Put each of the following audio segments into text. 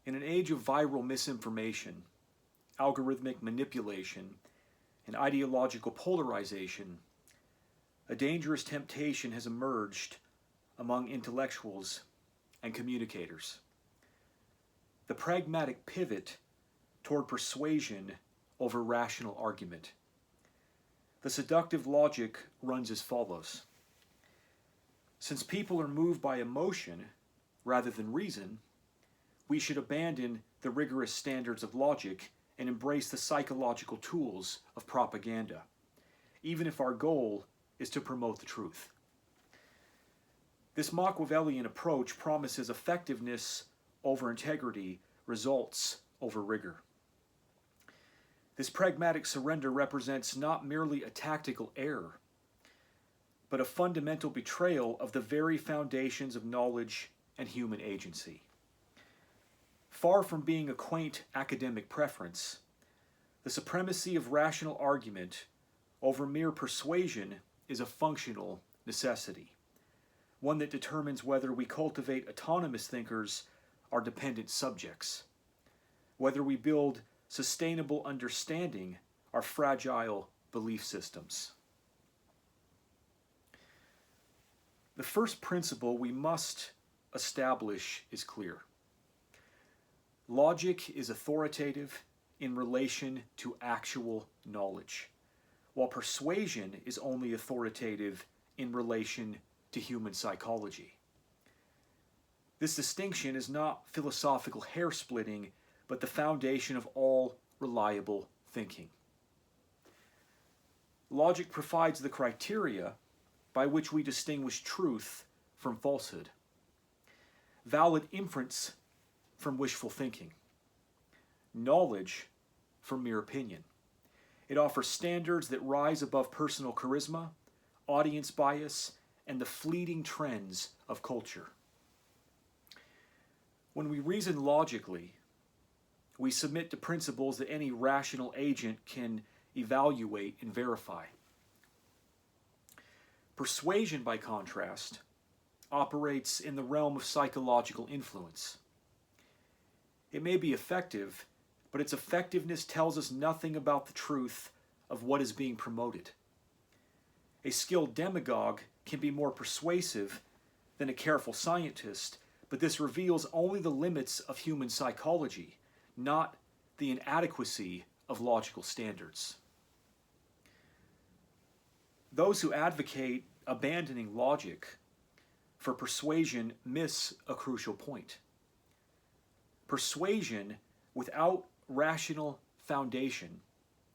In an age of viral misinformation, algorithmic manipulation, and ideological polarization, a dangerous temptation has emerged among intellectuals and communicators. The pragmatic pivot toward persuasion over rational argument. The seductive logic runs as follows. Since people are moved by emotion rather than reason, we should abandon the rigorous standards of logic and embrace the psychological tools of propaganda, even if our goal is to promote the truth. This Machiavellian approach promises effectiveness over integrity, results over rigor. This pragmatic surrender represents not merely a tactical error, but a fundamental betrayal of the very foundations of knowledge and human agency. Far from being a quaint academic preference, the supremacy of rational argument over mere persuasion is a functional necessity, one that determines whether we cultivate autonomous thinkers or dependent subjects, whether we build sustainable understanding or fragile belief systems. The first principle we must establish is clear. Logic is authoritative in relation to actual knowledge, while persuasion is only authoritative in relation to human psychology. This distinction is not philosophical hair-splitting, but the foundation of all reliable thinking. Logic provides the criteria by which we distinguish truth from falsehood, valid inference from wishful thinking, knowledge from mere opinion. It offers standards that rise above personal charisma, audience bias, and the fleeting trends of culture. When we reason logically, we submit to principles that any rational agent can evaluate and verify. Persuasion, by contrast, operates in the realm of psychological influence. It may be effective, but its effectiveness tells us nothing about the truth of what is being promoted. A skilled demagogue can be more persuasive than a careful scientist, but this reveals only the limits of human psychology, not the inadequacy of logical standards. Those who advocate abandoning logic for persuasion miss a crucial point. Persuasion without rational foundation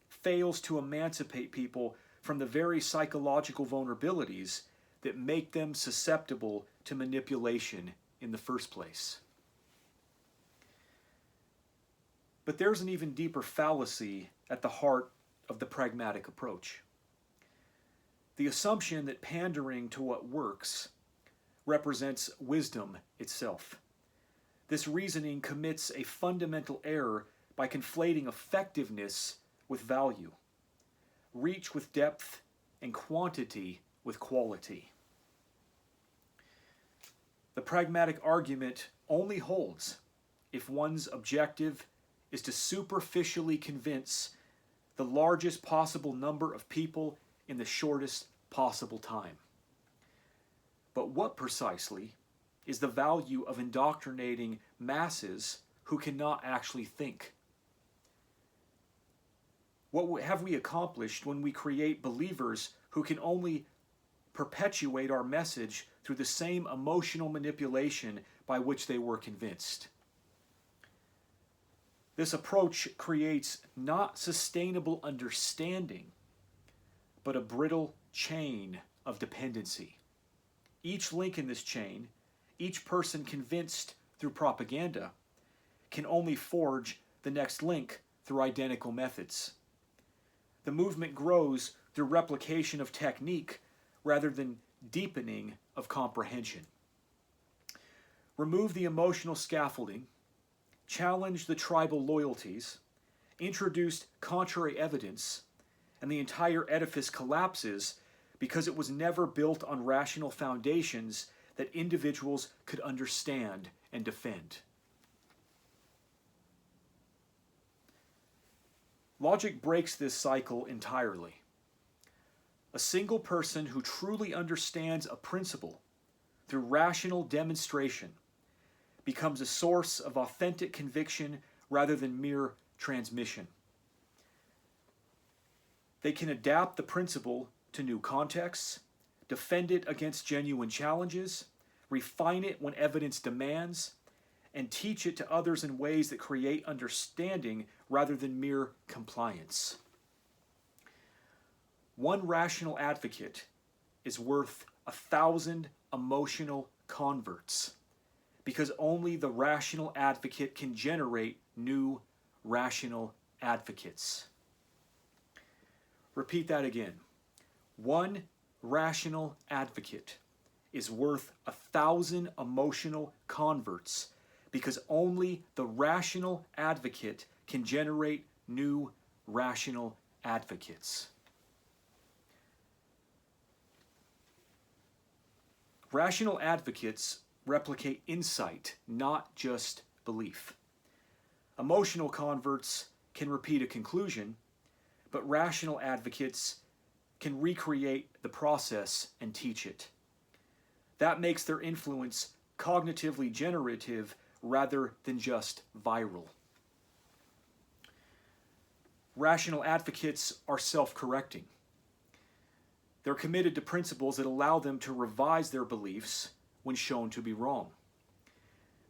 fails to emancipate people from the very psychological vulnerabilities that make them susceptible to manipulation in the first place. But there's an even deeper fallacy at the heart of the pragmatic approach. The assumption that pandering to what works represents wisdom itself. This reasoning commits a fundamental error by conflating effectiveness with value, reach with depth, and quantity with quality. The pragmatic argument only holds if one's objective is to superficially convince the largest possible number of people in the shortest possible time. But what precisely is the value of indoctrinating masses who cannot actually think? What have we accomplished when we create believers who can only perpetuate our message through the same emotional manipulation by which they were convinced? This approach creates not sustainable understanding, but a brittle chain of dependency. Each link in this chain, each person convinced through propaganda, can only forge the next link through identical methods. The movement grows through replication of technique rather than deepening of comprehension. Remove the emotional scaffolding, challenge the tribal loyalties, introduce contrary evidence, and the entire edifice collapses because it was never built on rational foundations that individuals could understand and defend. Logic breaks this cycle entirely. A single person who truly understands a principle through rational demonstration becomes a source of authentic conviction rather than mere transmission. They can adapt the principle to new contexts, defend it against genuine challenges, refine it when evidence demands, and teach it to others in ways that create understanding rather than mere compliance. One rational advocate is worth 1,000 emotional converts, because only the rational advocate can generate new rational advocates. Repeat that again. One rational advocate is worth 1,000 emotional converts, because only the rational advocate can generate new rational advocates. Rational advocates replicate insight, not just belief. Emotional converts can repeat a conclusion, but rational advocates can recreate the process and teach it. That makes their influence cognitively generative rather than just viral. Rational advocates are self-correcting. They're committed to principles that allow them to revise their beliefs when shown to be wrong.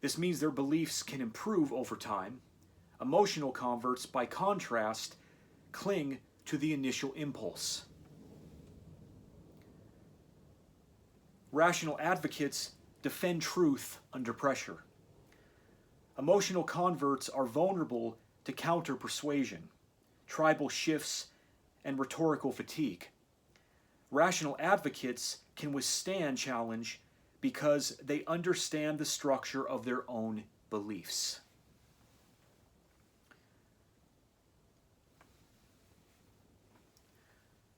This means their beliefs can improve over time. Emotional converts, by contrast, cling to the initial impulse. Rational advocates defend truth under pressure. Emotional converts are vulnerable to counter-persuasion, tribal shifts, and rhetorical fatigue. Rational advocates can withstand challenge because they understand the structure of their own beliefs.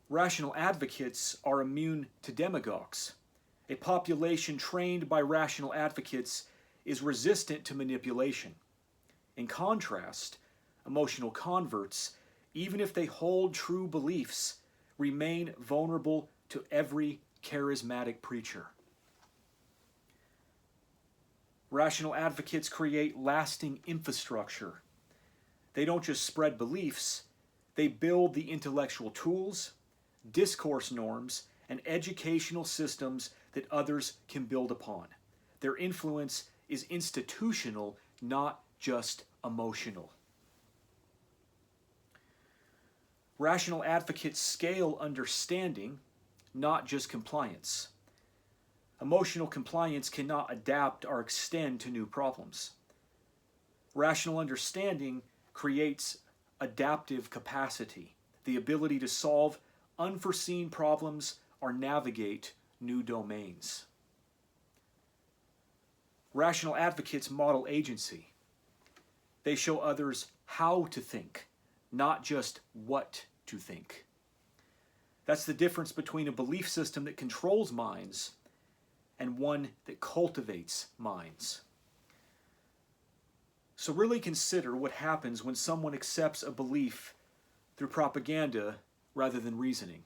Rational advocates are immune to demagogues. A population trained by rational advocates is resistant to manipulation. In contrast, emotional converts, even if they hold true beliefs, remain vulnerable to every charismatic preacher. Rational advocates create lasting infrastructure. They don't just spread beliefs, they build the intellectual tools, discourse norms, and educational systems that others can build upon. Their influence is institutional, not just emotional. Rational advocates scale understanding, not just compliance. Emotional compliance cannot adapt or extend to new problems. Rational understanding creates adaptive capacity, the ability to solve unforeseen problems or navigate new domains. Rational advocates model agency. They show others how to think, not just what to think. That's the difference between a belief system that controls minds and one that cultivates minds. So really consider what happens when someone accepts a belief through propaganda rather than reasoning.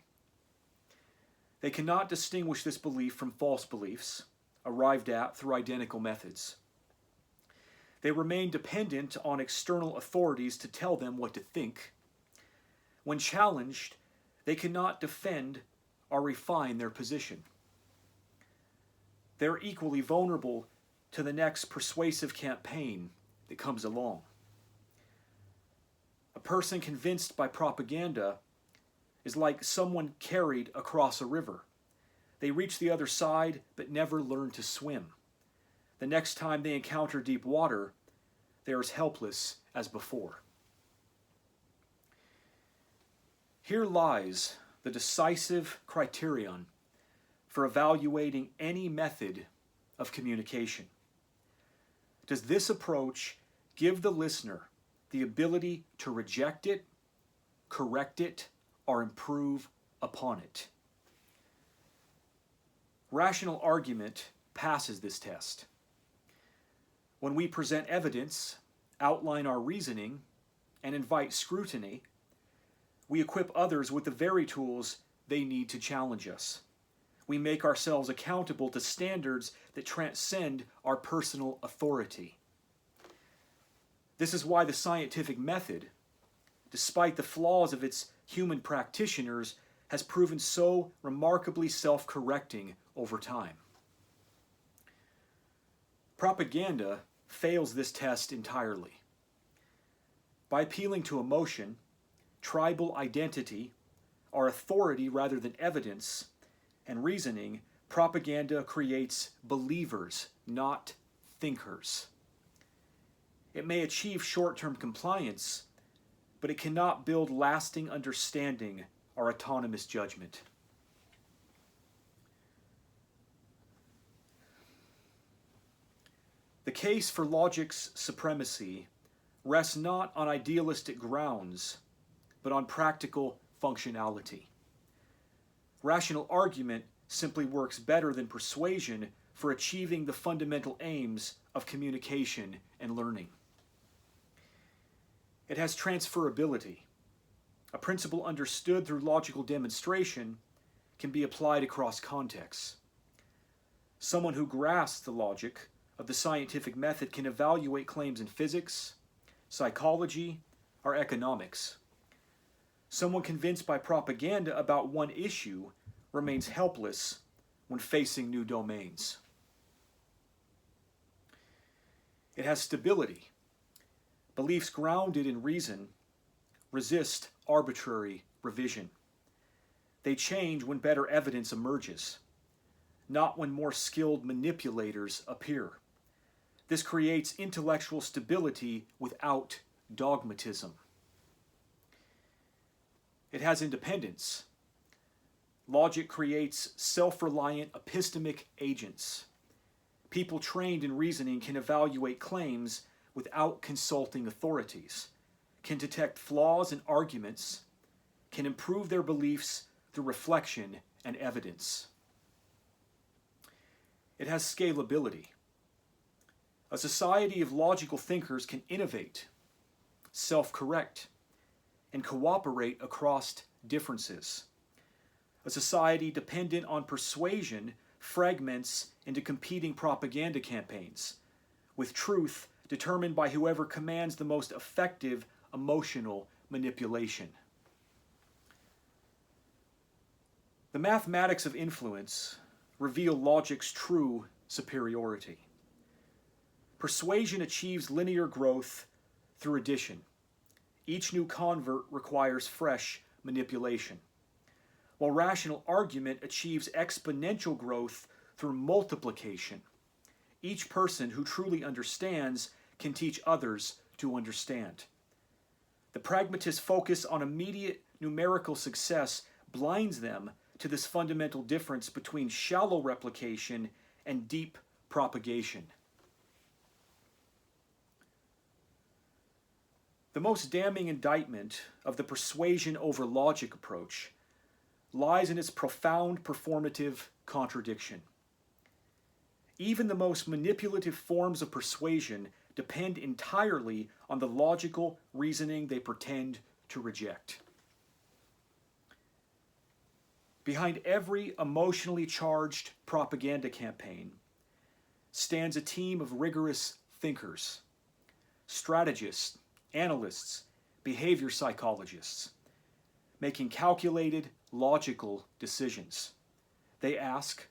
They cannot distinguish this belief from false beliefs arrived at through identical methods. They remain dependent on external authorities to tell them what to think. When challenged, they cannot defend or refine their position. They're equally vulnerable to the next persuasive campaign that comes along. A person convinced by propaganda is like someone carried across a river. They reach the other side but never learn to swim. The next time they encounter deep water, they're as helpless as before. Here lies the decisive criterion for evaluating any method of communication. Does this approach give the listener the ability to reject it, correct it, or improve upon it? Rational argument passes this test. When we present evidence, outline our reasoning, and invite scrutiny, we equip others with the very tools they need to challenge us. We make ourselves accountable to standards that transcend our personal authority. This is why the scientific method, despite the flaws of its human practitioners, has proven so remarkably self-correcting over time. Propaganda fails this test entirely. By appealing to emotion, tribal identity, our authority rather than evidence, and reasoning, propaganda creates believers, not thinkers. It may achieve short-term compliance, but it cannot build lasting understanding or autonomous judgment. The case for logic's supremacy rests not on idealistic grounds, but on practical functionality. Rational argument simply works better than persuasion for achieving the fundamental aims of communication and learning. It has transferability. A principle understood through logical demonstration can be applied across contexts. Someone who grasps the logic of the scientific method can evaluate claims in physics, psychology, or economics. Someone convinced by propaganda about one issue remains helpless when facing new domains. It has stability. Beliefs grounded in reason resist arbitrary revision. They change when better evidence emerges, not when more skilled manipulators appear. This creates intellectual stability without dogmatism. It has independence. Logic creates self-reliant epistemic agents. People trained in reasoning can evaluate claims without consulting authorities, can detect flaws in arguments, can improve their beliefs through reflection and evidence. It has scalability. A society of logical thinkers can innovate, self-correct, and cooperate across differences. A society dependent on persuasion fragments into competing propaganda campaigns, with truth determined by whoever commands the most effective emotional manipulation. The mathematics of influence reveal logic's true superiority. Persuasion achieves linear growth through addition. Each new convert requires fresh manipulation, while rational argument achieves exponential growth through multiplication. Each person who truly understands can teach others to understand. The pragmatist's focus on immediate numerical success blinds them to this fundamental difference between shallow replication and deep propagation. The most damning indictment of the persuasion over logic approach lies in its profound performative contradiction. Even the most manipulative forms of persuasion depend entirely on the logical reasoning they pretend to reject. Behind every emotionally charged propaganda campaign stands a team of rigorous thinkers, strategists, analysts, behavior psychologists, making calculated, logical decisions. They ask,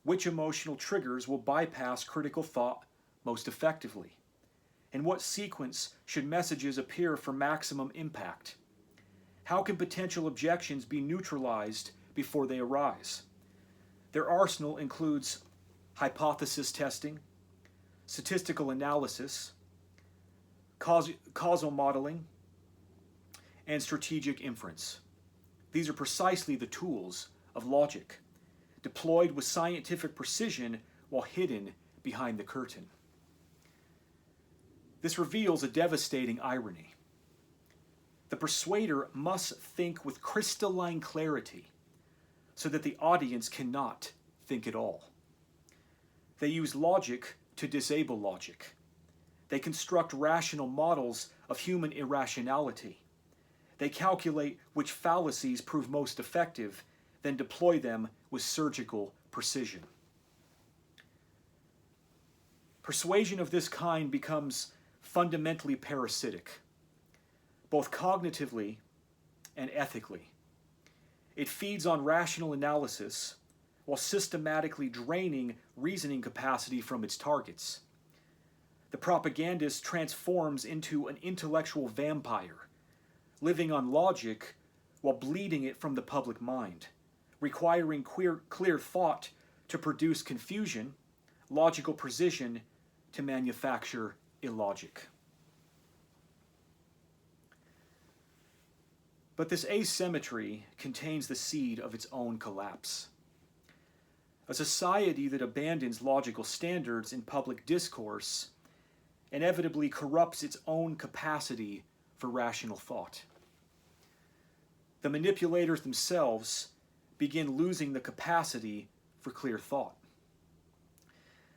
which emotional triggers will bypass critical thought most effectively? In what sequence should messages appear for maximum impact? How can potential objections be neutralized before they arise? Their arsenal includes hypothesis testing, statistical analysis, causal modeling, and strategic inference. These are precisely the tools of logic, deployed with scientific precision while hidden behind the curtain. This reveals a devastating irony. The persuader must think with crystalline clarity so that the audience cannot think at all. They use logic to disable logic. They construct rational models of human irrationality. They calculate which fallacies prove most effective, then deploy them with surgical precision. Persuasion of this kind becomes fundamentally parasitic, both cognitively and ethically. It feeds on rational analysis while systematically draining reasoning capacity from its targets. The propagandist transforms into an intellectual vampire, living on logic while bleeding it from the public mind, requiring clear thought to produce confusion, logical precision to manufacture illogic. But this asymmetry contains the seed of its own collapse. A society that abandons logical standards in public discourse inevitably corrupts its own capacity for rational thought. The manipulators themselves begin losing the capacity for clear thought.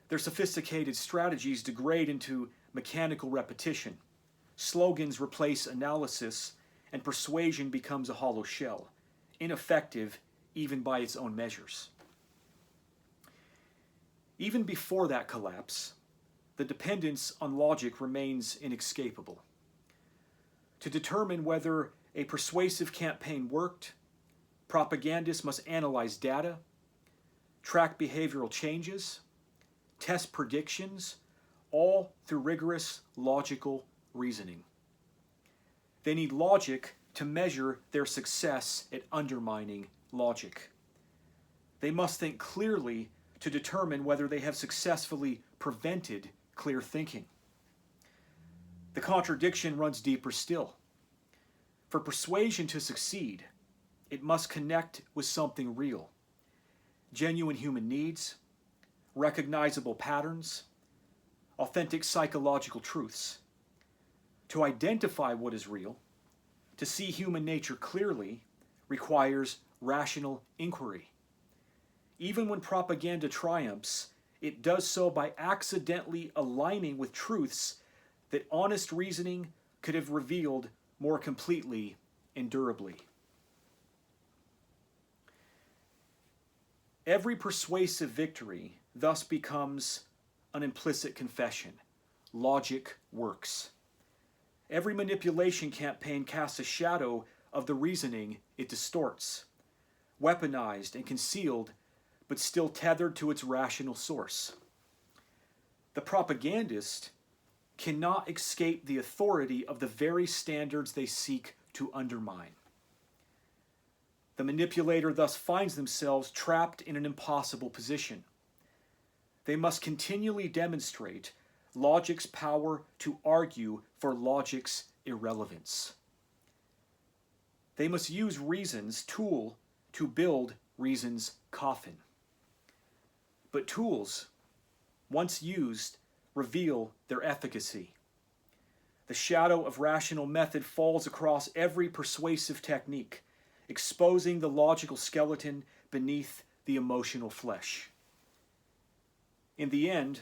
Their sophisticated strategies degrade into mechanical repetition. Slogans replace analysis, and persuasion becomes a hollow shell, ineffective even by its own measures. Even before that collapse, the dependence on logic remains inescapable. To determine whether a persuasive campaign worked, propagandists must analyze data, track behavioral changes, test predictions, all through rigorous logical reasoning. They need logic to measure their success at undermining logic. They must think clearly to determine whether they have successfully prevented clear thinking. The contradiction runs deeper still. For persuasion to succeed, it must connect with something real: genuine human needs, recognizable patterns, authentic psychological truths. To identify what is real, to see human nature clearly, requires rational inquiry. Even when propaganda triumphs, it does so by accidentally aligning with truths that honest reasoning could have revealed more completely and durably. Every persuasive victory thus becomes an implicit confession: logic works. Every manipulation campaign casts a shadow of the reasoning it distorts, weaponized and concealed, but still tethered to its rational source. The propagandist cannot escape the authority of the very standards they seek to undermine. The manipulator thus finds themselves trapped in an impossible position. They must continually demonstrate logic's power to argue for logic's irrelevance. They must use reason's tool to build reason's coffin. But tools, once used, reveal their efficacy. The shadow of rational method falls across every persuasive technique, exposing the logical skeleton beneath the emotional flesh. In the end,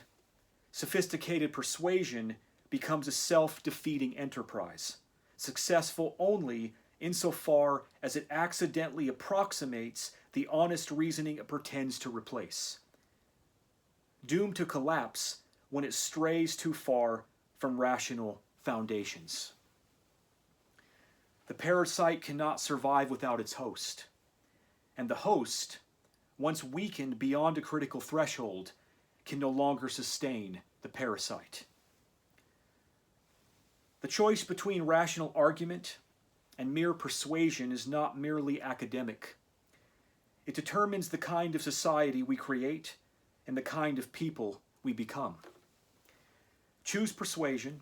sophisticated persuasion becomes a self-defeating enterprise, successful only insofar as it accidentally approximates the honest reasoning it pretends to replace, doomed to collapse when it strays too far from rational foundations. The parasite cannot survive without its host, and the host, once weakened beyond a critical threshold, can no longer sustain the parasite. The choice between rational argument and mere persuasion is not merely academic. It determines the kind of society we create and the kind of people we become. Choose persuasion,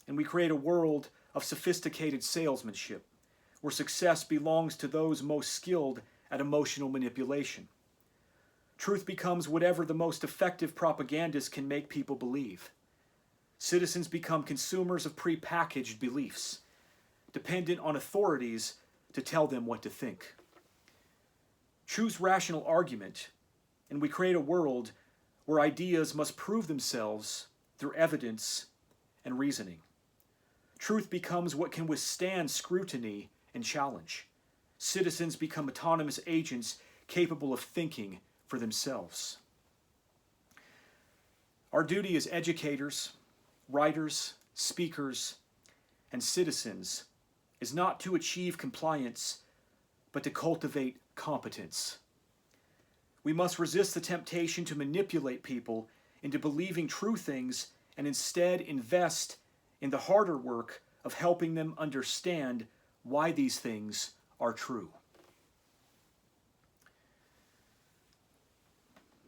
and we create a world of sophisticated salesmanship, where success belongs to those most skilled at emotional manipulation. Truth becomes whatever the most effective propagandist can make people believe. Citizens become consumers of prepackaged beliefs, dependent on authorities to tell them what to think. Choose rational argument, and we create a world where ideas must prove themselves through evidence and reasoning. Truth becomes what can withstand scrutiny and challenge. Citizens become autonomous agents capable of thinking for themselves. Our duty as educators, writers, speakers, and citizens is not to achieve compliance, but to cultivate competence. We must resist the temptation to manipulate people into believing true things and instead invest in the harder work of helping them understand why these things are true.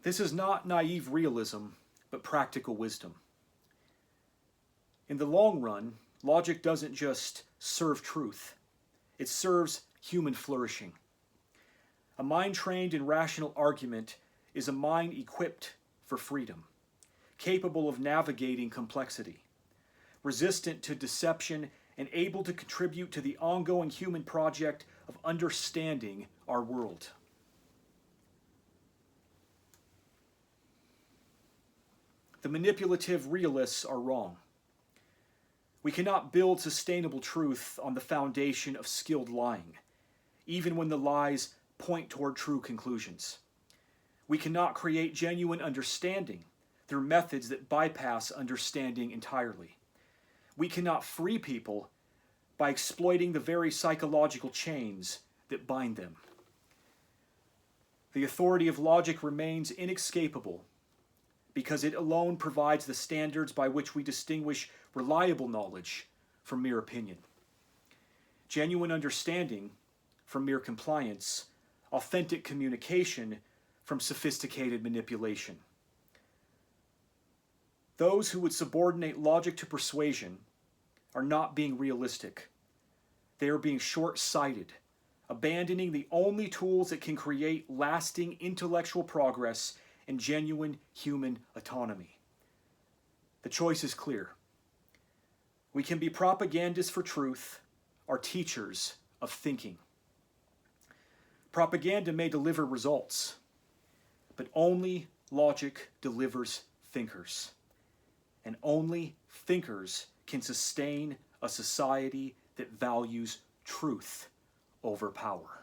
This is not naive realism, but practical wisdom. In the long run, logic doesn't just serve truth, it serves human flourishing. A mind trained in rational argument is a mind equipped for freedom, capable of navigating complexity, resistant to deception, and able to contribute to the ongoing human project of understanding our world. The manipulative realists are wrong. We cannot build sustainable truth on the foundation of skilled lying, even when the lies point toward true conclusions. We cannot create genuine understanding through methods that bypass understanding entirely. We cannot free people by exploiting the very psychological chains that bind them. The authority of logic remains inescapable because it alone provides the standards by which we distinguish reliable knowledge from mere opinion, genuine understanding from mere compliance, authentic communication from sophisticated manipulation. Those who would subordinate logic to persuasion are not being realistic. They are being short-sighted, abandoning the only tools that can create lasting intellectual progress and genuine human autonomy. The choice is clear. We can be propagandists for truth or teachers of thinking. Propaganda may deliver results, but only logic delivers thinkers. And only thinkers can sustain a society that values truth over power.